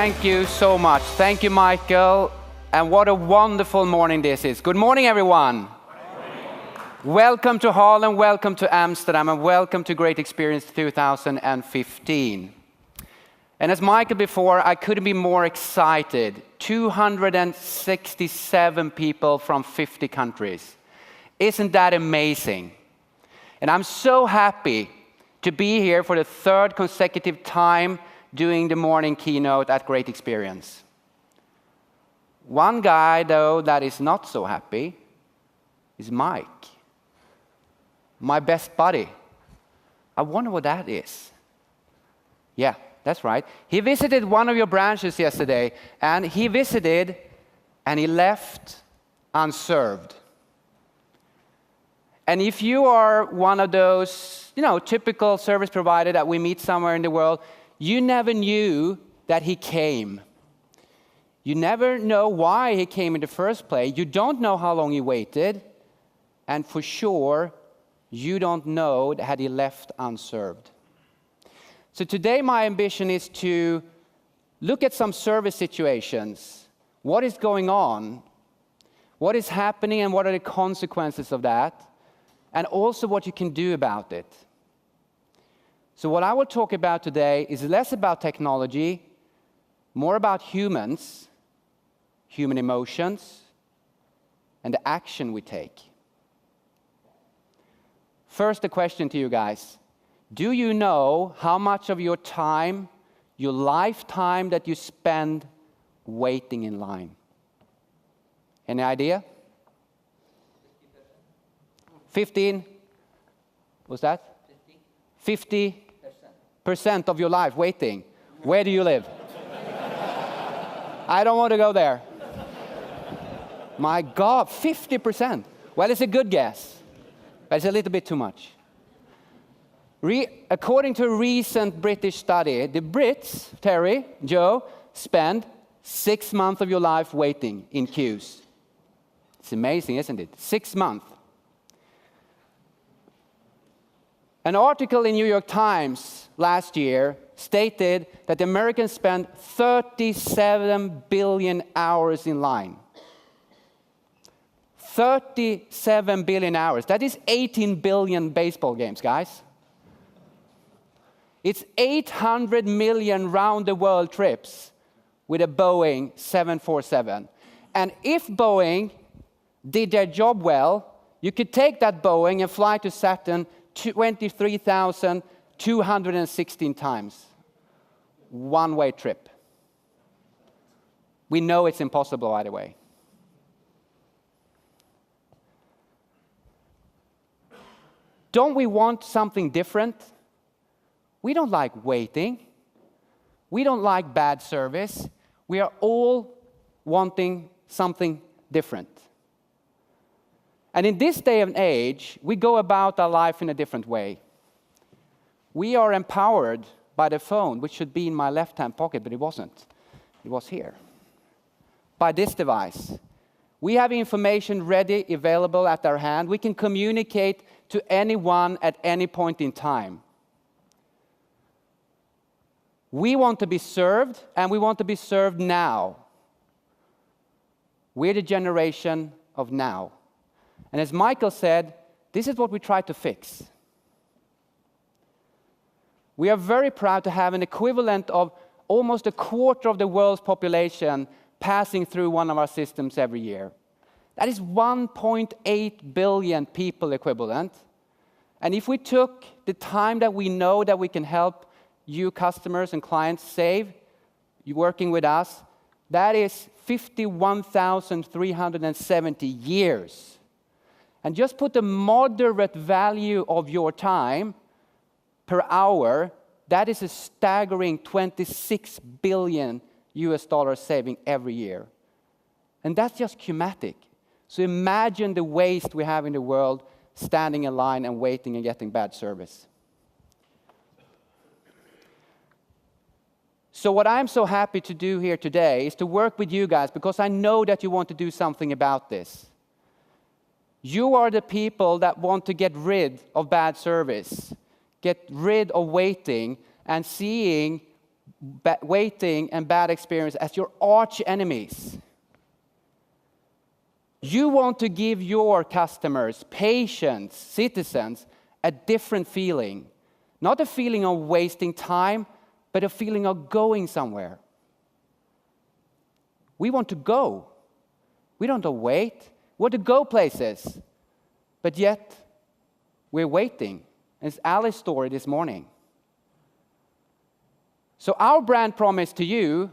Thank you so much. Thank you, Michael. And what a wonderful morning this is. Good morning, everyone. Welcome to Holland, welcome to Amsterdam, and welcome to Great Experience 2015. And as Michael before, I couldn't be more excited. 267 people from 50 countries. Isn't that amazing? And I'm so happy to be here for the third consecutive time doing the morning keynote at Great Experience. One guy, though, that is not so happy is Mike, my best buddy. I wonder what that is. Yeah, that's right. He visited one of your branches yesterday, and he visited and he left unserved. And if you are one of those, typical service provider that we meet somewhere in the world, you never knew that he came. You never know why he came in the first place. You don't know how long he waited. And for sure, you don't know that he left unserved. So today my ambition is to look at some service situations. What is going on? What is happening and what are the consequences of that? And also what you can do about it. So what I will talk about today is less about technology, more about humans, human emotions, and the action we take. First, a question to you guys. Do you know how much of your time, your lifetime that you spend waiting in line? Any idea? 15? What's that? 50% of your life waiting. Where do you live? I don't want to go there. My God, 50%. Well, it's a good guess, but it's a little bit too much. According to a recent British study, the Brits, Terry, Joe, spend 6 months of your life waiting in queues. It's amazing, isn't it? 6 months. An article in New York Times last year stated that Americans spend 37 billion hours in line. 37 billion hours. That is 18 billion baseball games, guys. It's 800 million round-the-world trips with a Boeing 747. And if Boeing did their job well, you could take that Boeing and fly to Saturn 23,216 times. One-way trip. We know it's impossible, by the way. Don't we want something different? We don't like waiting. We don't like bad service. We are all wanting something different. And in this day and age, we go about our life in a different way. We are empowered by the phone, which should be in my left-hand pocket, but it wasn't. It was here. By this device. We have information ready, available at our hand. We can communicate to anyone at any point in time. We want to be served, and we want to be served now. We're the generation of now. And as Michael said, this is what we try to fix. We are very proud to have an equivalent of almost a quarter of the world's population passing through one of our systems every year. That is 1.8 billion people equivalent. And if we took the time that we know that we can help you customers and clients save, you working with us, that is 51,370 years. And just put a moderate value of your time per hour, that is a staggering 26 billion US dollars saving every year. And that's just Qmatic. So imagine the waste we have in the world standing in line and waiting and getting bad service. So what I'm so happy to do here today is to work with you guys because I know that you want to do something about this. You are the people that want to get rid of bad service, get rid of waiting, and seeing waiting and bad experience as your arch enemies. You want to give your customers, patients, citizens, a different feeling. Not a feeling of wasting time, but a feeling of going somewhere. We want to go. We don't want to wait. We want to go places. But yet, we're waiting. It's Alice's story this morning. So our brand promise to you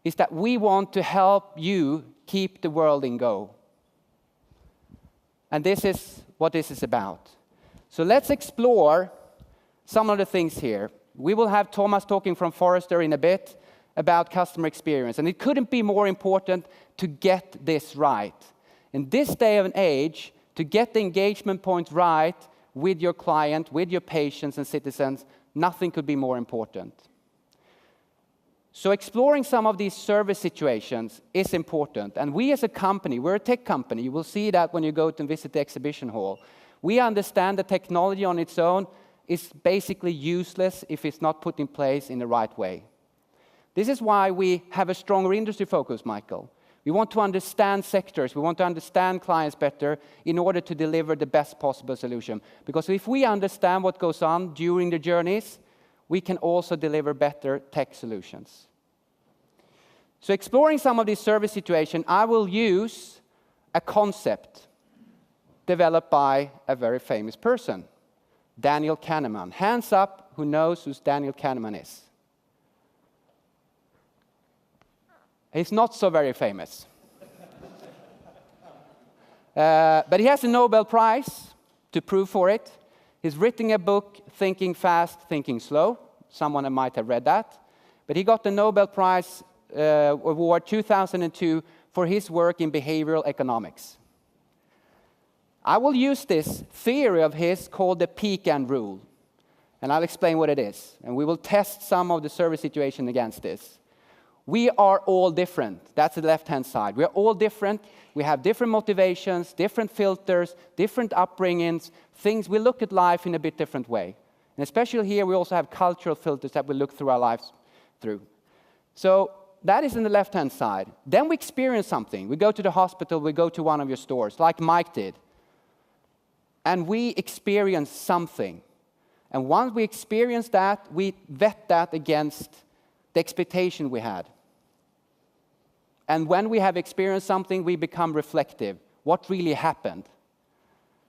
is that we want to help you keep the world in go. And this is what this is about. So let's explore some of the things here. We will have Thomas talking from Forrester in a bit about customer experience. And it couldn't be more important to get this right. In this day and age, to get the engagement point right with your client, with your patients and citizens, nothing could be more important. So exploring some of these service situations is important. And we as a company, we're a tech company. You will see that when you go to visit the exhibition hall. We understand that technology on its own is basically useless if it's not put in place in the right way. This is why we have a stronger industry focus, Michael. We want to understand sectors. We want to understand clients better in order to deliver the best possible solution. Because if we understand what goes on during the journeys, we can also deliver better tech solutions. So exploring some of these service situations, I will use a concept developed by a very famous person, Daniel Kahneman. Hands up who knows who Daniel Kahneman is. He's not so very famous. But he has a Nobel Prize to prove for it. He's written a book, Thinking Fast, Thinking Slow. Someone might have read that. But he got the Nobel Prize Award 2002 for his work in behavioral economics. I will use this theory of his called the peak end rule. And I'll explain what it is. And we will test some of the service situation against this. We are all different. That's the left-hand side. We are all different. We have different motivations, different filters, different upbringings, things. We look at life in a bit different way. And especially here, we also have cultural filters that we look through our lives through. So that is in the left-hand side. Then we experience something. We go to the hospital, we go to one of your stores, like Mike did. And we experience something. And once we experience that, we vet that against the expectation we had. And when we have experienced something, we become reflective. What really happened?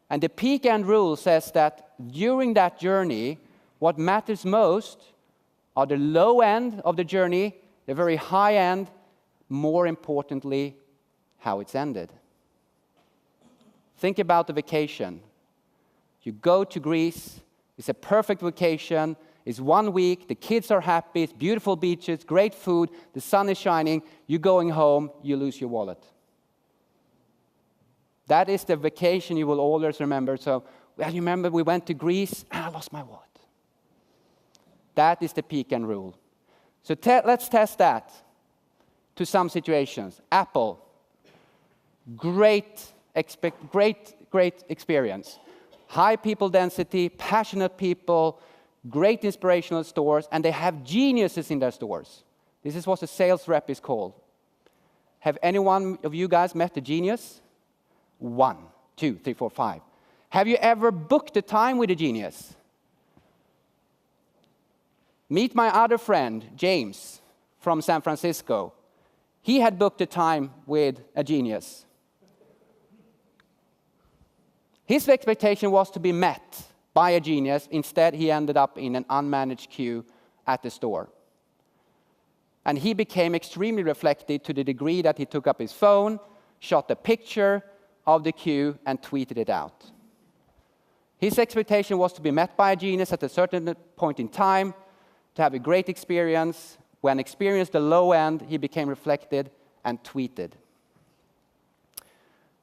And the peak end rule says that during that journey, what matters most are the low end of the journey, the very high end, more importantly, how it's ended. Think about the vacation. You go to Greece, it's a perfect vacation, it's 1 week, the kids are happy, it's beautiful beaches, great food, the sun is shining, you're going home, you lose your wallet. That is the vacation you will always remember. So, well, you remember we went to Greece, and I lost my wallet. That is the peak end rule. So let's test that to some situations. Apple, great experience. High people density, passionate people, great inspirational stores, and they have geniuses in their stores. This is what a sales rep is called. Have any one of you guys met a genius? 1, 2, 3, 4, 5. Have you ever booked a time with a genius? Meet my other friend, James, from San Francisco. He had booked a time with a genius. His expectation was to be met by a genius. Instead, he ended up in an unmanaged queue at the store. And he became extremely reflective to the degree that he took up his phone, shot a picture of the queue, and tweeted it out. His expectation was to be met by a genius at a certain point in time, to have a great experience. When experienced the low end, he became reflected and tweeted.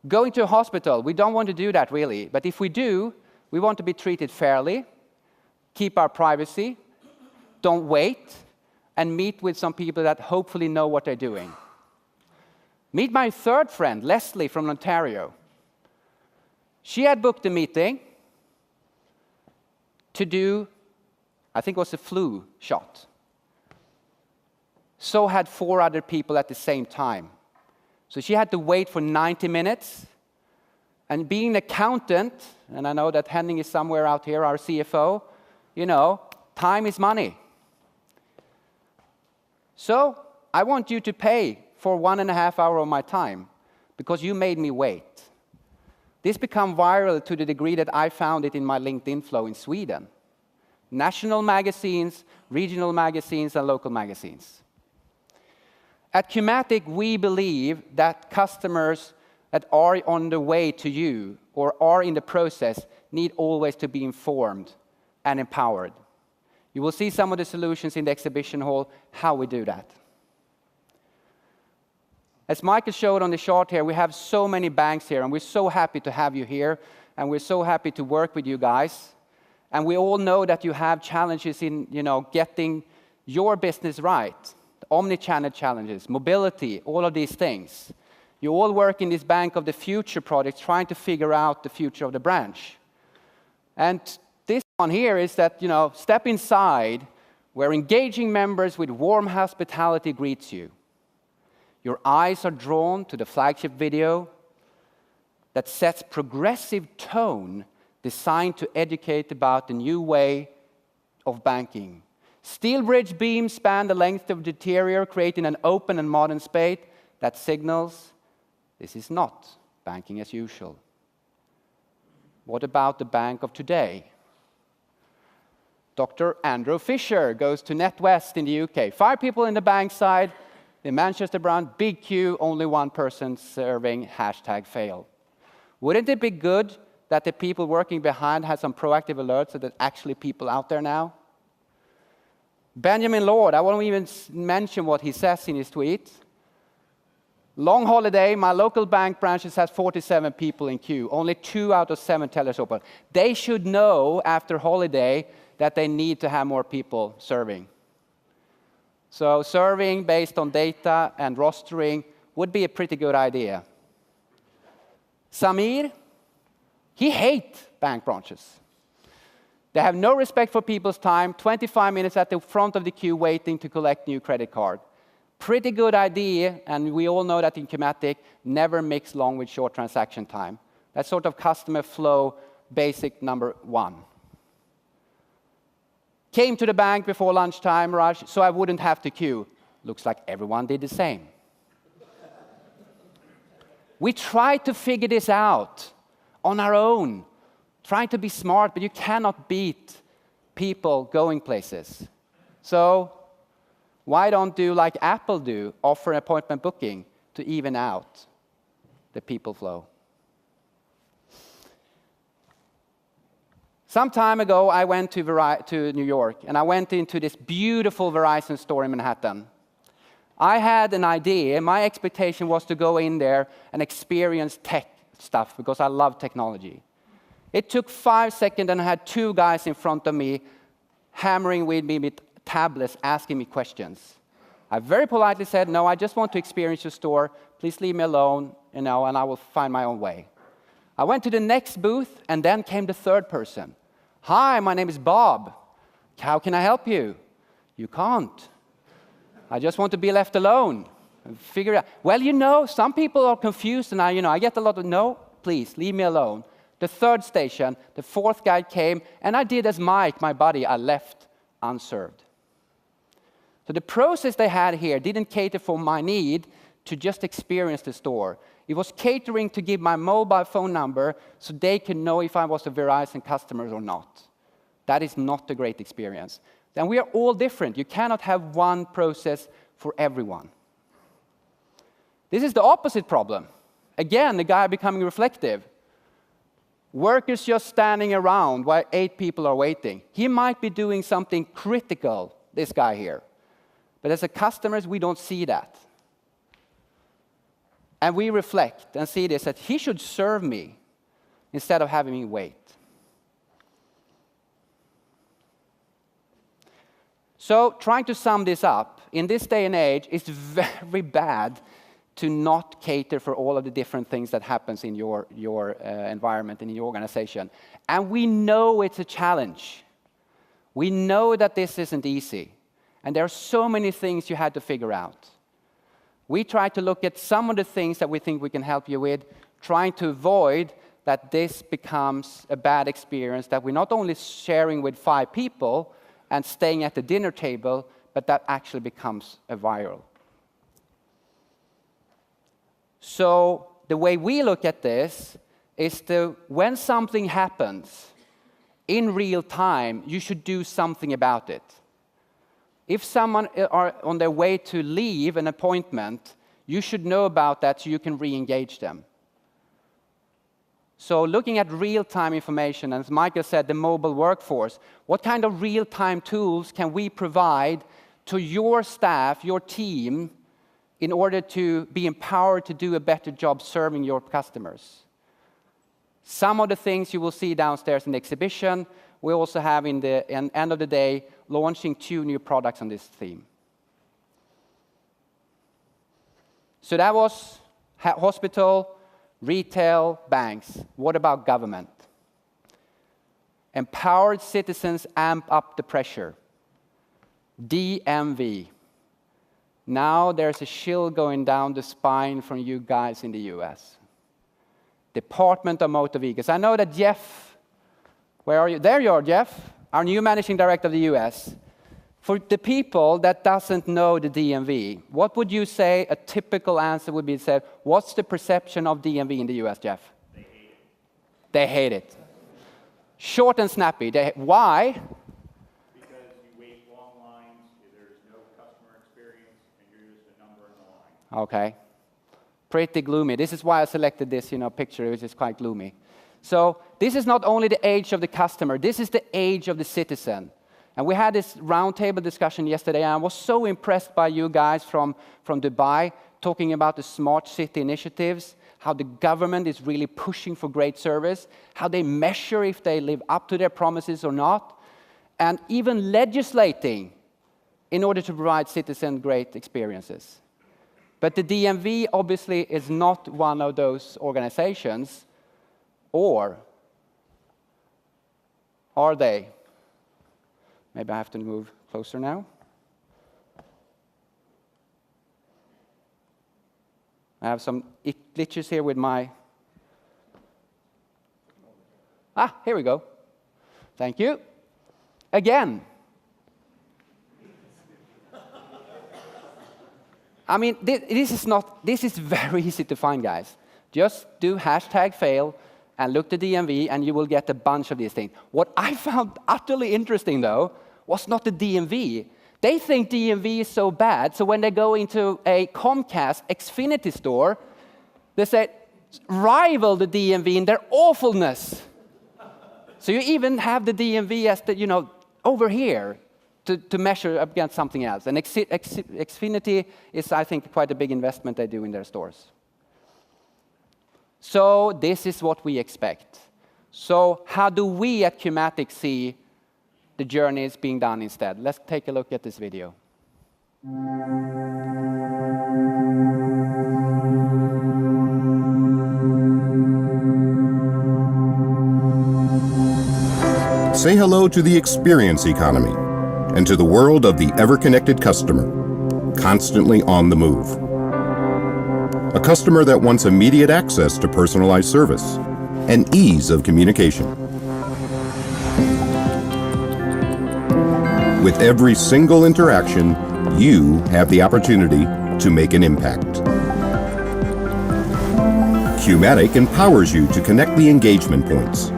Going to a hospital, we don't want to do that really, but if we do, we want to be treated fairly, keep our privacy, don't wait, and meet with some people that hopefully know what they're doing. Meet my third friend, Leslie from Ontario. She had booked a meeting to do, I think it was a flu shot. so had 4 other people at the same time. So she had to wait for 90 minutes. And being an accountant, and I know that Henning is somewhere out here, our CFO, you know, time is money. So I want you to pay for 1.5 hours of my time because you made me wait. This became viral to the degree that I found it in my LinkedIn flow in Sweden. National magazines, regional magazines, and local magazines. At Qmatic, we believe that customers that are on the way to you or are in the process need always to be informed and empowered. You will see some of the solutions in the exhibition hall, how we do that. As Michael showed on the chart here, we have so many banks here, and we're so happy to have you here, and we're so happy to work with you guys. And we all know that you have challenges in, getting your business right. The omni-channel challenges, mobility, all of these things. You all work in this Bank of the Future project, trying to figure out the future of the branch. And this one here is that, step inside, where engaging members with warm hospitality greets you. Your eyes are drawn to the flagship video that sets progressive tone designed to educate about the new way of banking. Steel bridge beams span the length of the interior, creating an open and modern space that signals this is not banking as usual. What about the bank of today? Dr. Andrew Fisher goes to NetWest in the UK. 5 people in the bank side. In Manchester Brown, big queue, only 1 person serving, #fail. Wouldn't it be good that the people working behind had some proactive alerts so that actually people out there now? Benjamin Lord, I won't even mention what he says in his tweet. Long holiday, my local bank branches has 47 people in queue, only 2 out of 7 tellers open. They should know after holiday that they need to have more people serving. So serving based on data and rostering would be a pretty good idea. Samir, he hates bank branches. They have no respect for people's time, 25 minutes at the front of the queue waiting to collect new credit card. Pretty good idea, and we all know that in Qmatic, never mix long with short transaction time. That's sort of customer flow basic number 1. Came to the bank before lunchtime rush, so I wouldn't have to queue. Looks like everyone did the same. We tried to figure this out on our own, trying to be smart, but you cannot beat people going places. So why don't do like Apple do, offer appointment booking to even out the people flow? Some time ago, I went to New York, and I went into this beautiful Verizon store in Manhattan. I had an idea. My expectation was to go in there and experience tech stuff, because I love technology. It took 5 seconds, and I had 2 guys in front of me hammering with me with tablets, asking me questions. I very politely said, no, I just want to experience your store. Please leave me alone, and I will find my own way. I went to the next booth, and then came the 3rd person. Hi, my name is Bob. How can I help you? You can't. I just want to be left alone and figure out. Well, some people are confused, and I get a lot of, no, please, leave me alone. The 3rd station, the 4th guy came, and I did as Mike, my buddy, I left unserved. So the process they had here didn't cater for my need to just experience the store. It was catering to give my mobile phone number so they could know if I was a Verizon customer or not. That is not a great experience. And we are all different. You cannot have one process for everyone. This is the opposite problem. Again, the guy becoming reflective. Workers just standing around while 8 people are waiting. He might be doing something critical, this guy here. But as a customers, we don't see that. And we reflect and see this, that he should serve me instead of having me wait. So trying to sum this up, in this day and age, it's very bad to not cater for all of the different things that happens in your environment and in your organization. And we know it's a challenge. We know that this isn't easy. And there are so many things you had to figure out. We tried to look at some of the things that we think we can help you with, trying to avoid that this becomes a bad experience, that we're not only sharing with 5 people and staying at the dinner table, but that actually becomes a viral. So the way we look at this is when something happens in real time, you should do something about it. If someone are on their way to leave an appointment, you should know about that so you can re-engage them. So looking at real-time information, and as Michael said, the mobile workforce, what kind of real-time tools can we provide to your staff, your team, in order to be empowered to do a better job serving your customers? Some of the things you will see downstairs in the exhibition, we also have in the end of the day, launching 2 new products on this theme. So that was hospital, retail, banks. What about government? Empowered citizens amp up the pressure. DMV. Now there's a chill going down the spine from you guys in the US. Department of Motor Vehicles. I know that Jeff, where are you? There you are, Jeff, our new managing director of the US. For the people that doesn't know the DMV, what would you say a typical answer would be said? What's the perception of DMV in the US, Jeff? They hate it. They hate it. Short and snappy. Why? Because you wait long lines, there's no customer experience, and you're just a number in the line. Okay. Pretty gloomy. This is why I selected this, picture, which is quite gloomy. So this is not only the age of the customer, this is the age of the citizen. And we had this roundtable discussion yesterday, and I was so impressed by you guys from Dubai, talking about the smart city initiatives, how the government is really pushing for great service, how they measure if they live up to their promises or not, and even legislating in order to provide citizens great experiences. But the DMV obviously is not one of those organizations, or are they? Maybe I have to move closer now. I have some glitches here with my... here we go. Thank you. Again. I mean, this is very easy to find, guys. Just do #fail and look to DMV, and you will get a bunch of these things. What I found utterly interesting, though, was not the DMV. They think DMV is so bad, so when they go into a Comcast Xfinity store, they say, rival the DMV in their awfulness. So you even have the DMV as the, over here to measure against something else. And Xfinity is, I think, quite a big investment they do in their stores. So this is what we expect. So how do we at Qmatic see the journey is being done instead? Let's take a look at this video. Say hello to the experience economy and to the world of the ever-connected customer, constantly on the move. A customer that wants immediate access to personalized service and ease of communication. With every single interaction, you have the opportunity to make an impact. Qmatic empowers you to connect the engagement points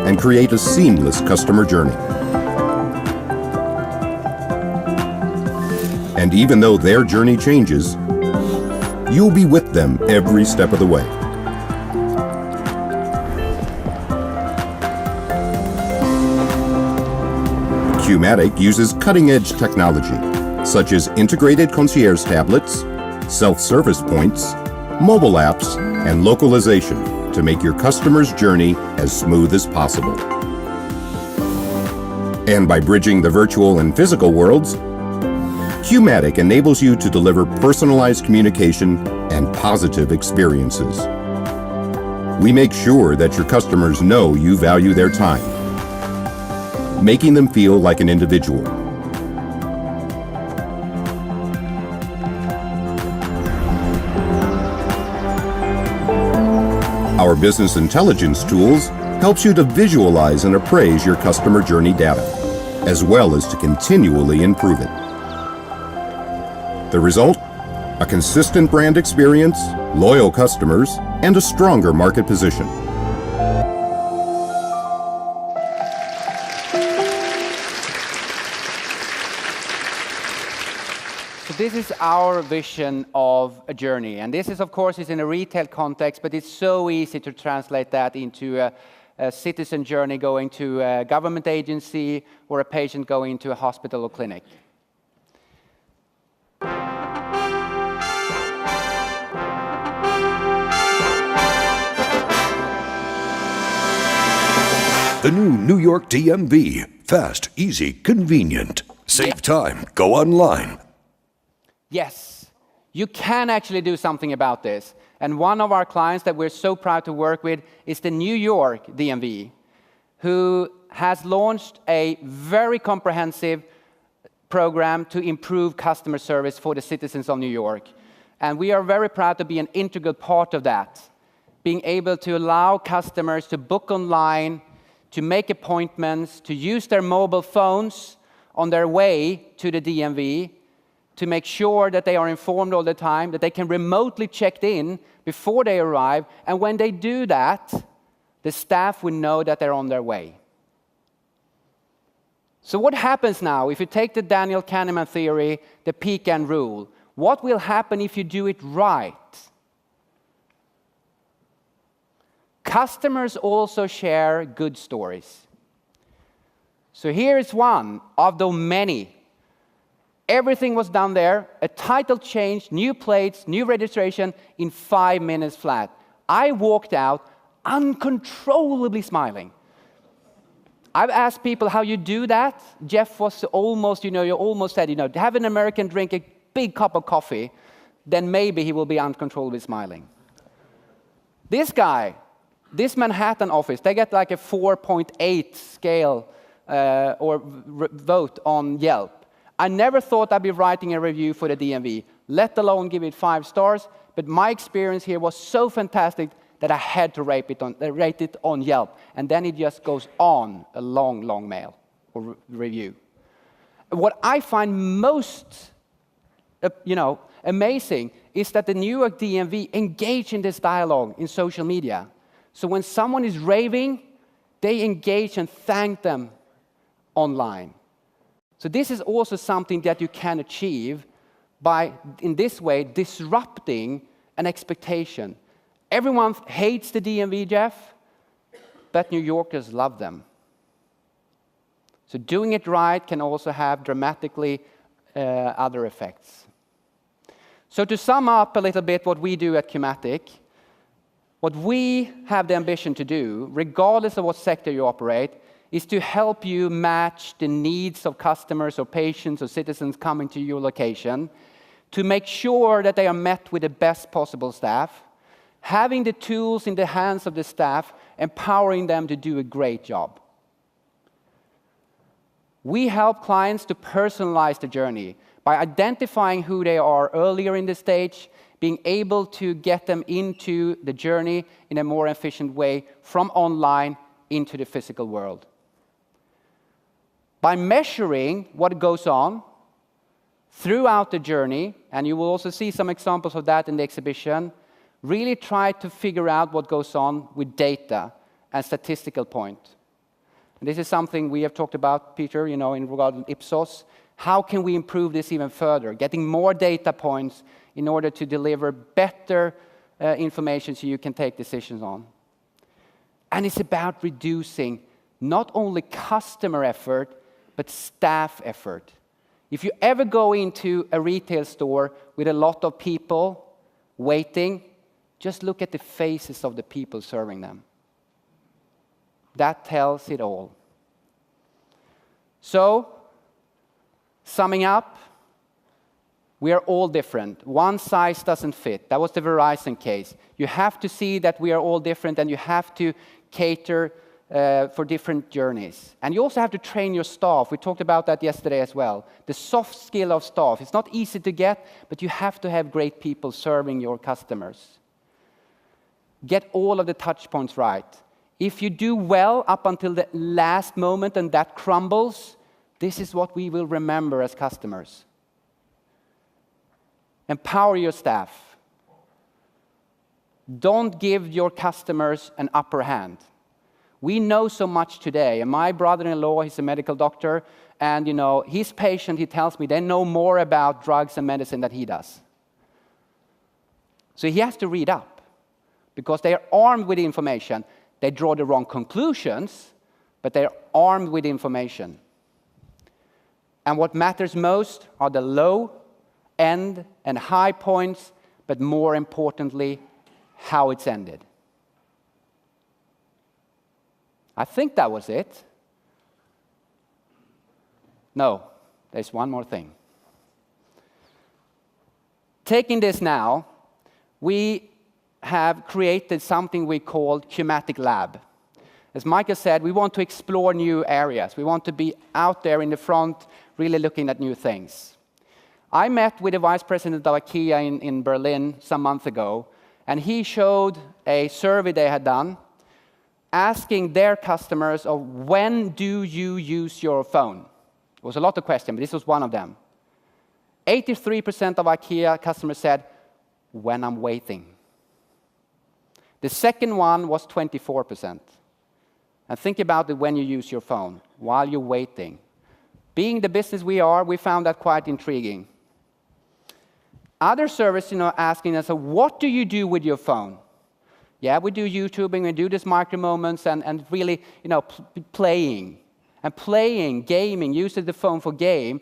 and create a seamless customer journey. And even though their journey changes, you'll be with them every step of the way. Qmatic uses cutting-edge technology, such as integrated concierge tablets, self-service points, mobile apps, and localization to make your customer's journey as smooth as possible. And by bridging the virtual and physical worlds, Qmatic enables you to deliver personalized communication and positive experiences. We make sure that your customers know you value their time, making them feel like an individual, Our business intelligence tools helps you to visualize and appraise your customer journey data, as well as to continually improve it. The result? A consistent brand experience, loyal customers, and a stronger market position. So this is our vision of a journey. And this is, of course, is in a retail context, but it's so easy to translate that into a citizen journey going to a government agency or a patient going to a hospital or clinic. The new New York DMV. Fast, easy, convenient. Save time. Go online. Yes, you can actually do something about this. And one of our clients that we're so proud to work with is the New York DMV, who has launched a very comprehensive program to improve customer service for the citizens of New York. And we are very proud to be an integral part of that, being able to allow customers to book online, to make appointments, to use their mobile phones on their way to the DMV, to make sure that they are informed all the time, that they can remotely check in before they arrive, and when they do that, the staff will know that they're on their way. So what happens now if you take the Daniel Kahneman theory, the pecan rule? What will happen if you do it right? Customers also share good stories. So here is one of the many. Everything was done there, a title change, new plates, new registration in 5 minutes flat. I walked out uncontrollably smiling. I've asked people how you do that. Jeff was almost, you almost said, have an American drink a big cup of coffee, then maybe he will be uncontrollably smiling. This guy, this Manhattan office, they get like a 4.8 scale or vote on Yelp. I never thought I'd be writing a review for the DMV, let alone give it 5 stars, but my experience here was so fantastic that I had to rate it on Yelp. And then it just goes on a long, long mail or review. What I find most amazing is that the New York DMV engage in this dialogue in social media. So when someone is raving, they engage and thank them online. So this is also something that you can achieve by, in this way, disrupting an expectation. Everyone hates the DMV, Jeff, but New Yorkers love them. So doing it right can also have dramatically other effects. So to sum up a little bit what we do at Qmatic, what we have the ambition to do, regardless of what sector you operate, is to help you match the needs of customers or patients or citizens coming to your location, to make sure that they are met with the best possible staff, having the tools in the hands of the staff, empowering them to do a great job. We help clients to personalize the journey by identifying who they are earlier in the stage, being able to get them into the journey in a more efficient way from online into the physical world. By measuring what goes on throughout the journey, and you will also see some examples of that in the exhibition, really try to figure out what goes on with data and statistical point. And this is something we have talked about, Peter, in regard to Ipsos. How can we improve this even further? Getting more data points in order to deliver better information so you can take decisions on. And it's about reducing not only customer effort, but staff effort. If you ever go into a retail store with a lot of people waiting, just look at the faces of the people serving them. That tells it all. So, summing up, we are all different. One size doesn't fit. That was the Verizon case. You have to see that we are all different, and you have to cater for different journeys. And you also have to train your staff. We talked about that yesterday as well. The soft skill of staff. It's not easy to get, but you have to have great people serving your customers. get all of the touch points right. If you do well up until the last moment and that crumbles, this is what we will remember as customers. Empower your staff. Don't give your customers an upper hand. We know so much today, and my brother-in-law, he's a medical doctor, and his patient, he tells me, they know more about drugs and medicine than he does. So he has to read up, because they are armed with information. They draw the wrong conclusions, but they're armed with information. And what matters most are the low end and high points, but more importantly, how it's ended. I think that was it. No, there's one more thing. Taking this now, we have created something we call Qmatic Lab. As Michael said, we want to explore new areas. We want to be out there in the front, really looking at new things. I met with the vice president of IKEA in Berlin some months ago, and he showed a survey they had done, asking their customers of when do you use your phone? It was a lot of questions, but this was one of them. 83% of IKEA customers said, when I'm waiting. The second one was 24%. And think about it when you use your phone, while you're waiting. Being the business we are, we found that quite intriguing. Other services, asking us, so what do you do with your phone? Yeah, we do YouTubing, we do these micro moments, and really, playing. And playing, gaming, using the phone for game,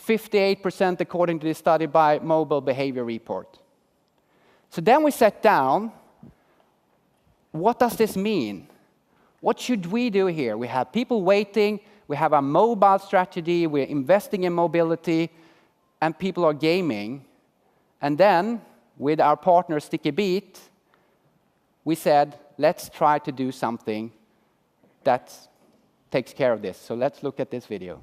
58% according to this study by Mobile Behavior Report. So then we sat down, what does this mean? What should we do here? We have people waiting, we have our mobile strategy, we're investing in mobility, and people are gaming. And then, with our partner Sticky Beat, we said, let's try to do something that takes care of this. So let's look at this video.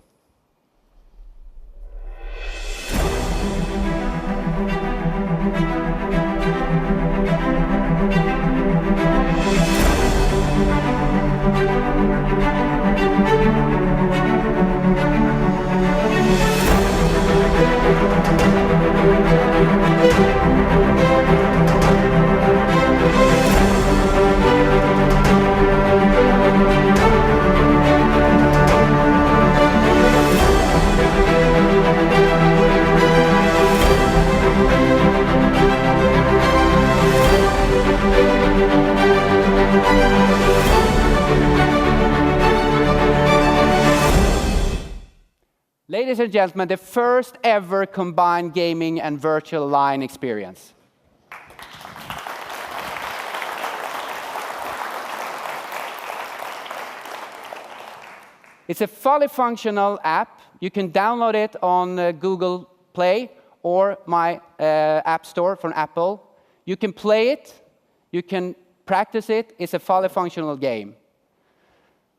Ladies and gentlemen, the first ever combined gaming and virtual line experience. It's a fully functional app. You can download it on Google Play or my App Store from Apple. You can play it, you can practice it. It's a fully functional game.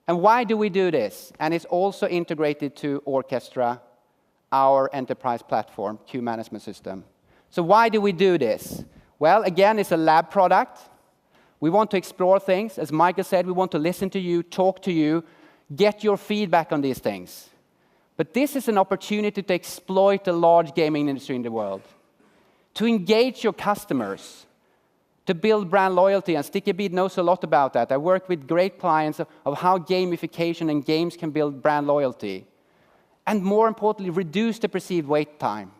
And why do we do this? And it's also integrated to Orchestra, our enterprise platform, queue management system. So why do we do this? Well, again, it's a lab product. We want to explore things. As Michael said, we want to listen to you, talk to you, get your feedback on these things. But this is an opportunity to exploit the large gaming industry in the world, to engage your customers, to build brand loyalty, and Sticky Beat knows a lot about that. I work with great clients of how gamification and games can build brand loyalty. And more importantly, reduce the perceived wait time.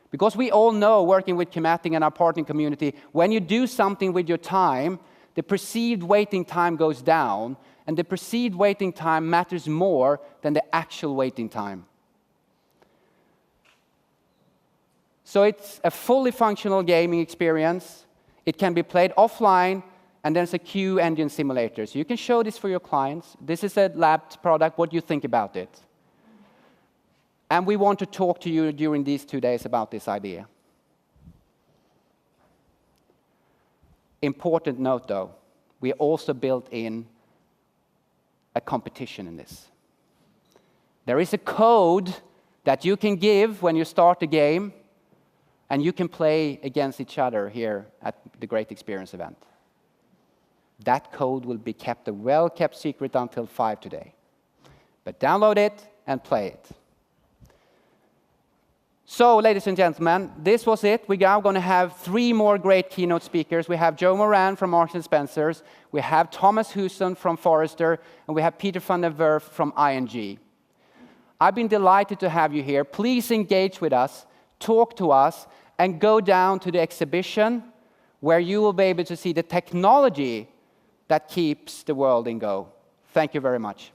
Because we all know, working with Qmatic and our partner community, when you do something with your time, the perceived waiting time goes down, and the perceived waiting time matters more than the actual waiting time. So it's a fully functional gaming experience. It can be played offline, and there's a queue engine simulator. So you can show this for your clients. This is a lab product. What do you think about it? And we want to talk to you during these 2 days about this idea. Important note, though, we also built in a competition in this. There is a code that you can give when you start a game, and you can play against each other here at the Great Experience event. That code will be kept a well-kept secret until 5 today. But download it and play it. So, ladies and gentlemen, this was it. We're now going to have 3 more great keynote speakers. We have Joe Moran from Marks & Spencer's, we have Thomas Huson from Forrester, and we have Peter van der Werf from ING. I've been delighted to have you here. Please engage with us, talk to us, and go down to the exhibition where you will be able to see the technology that keeps the world in go. Thank you very much.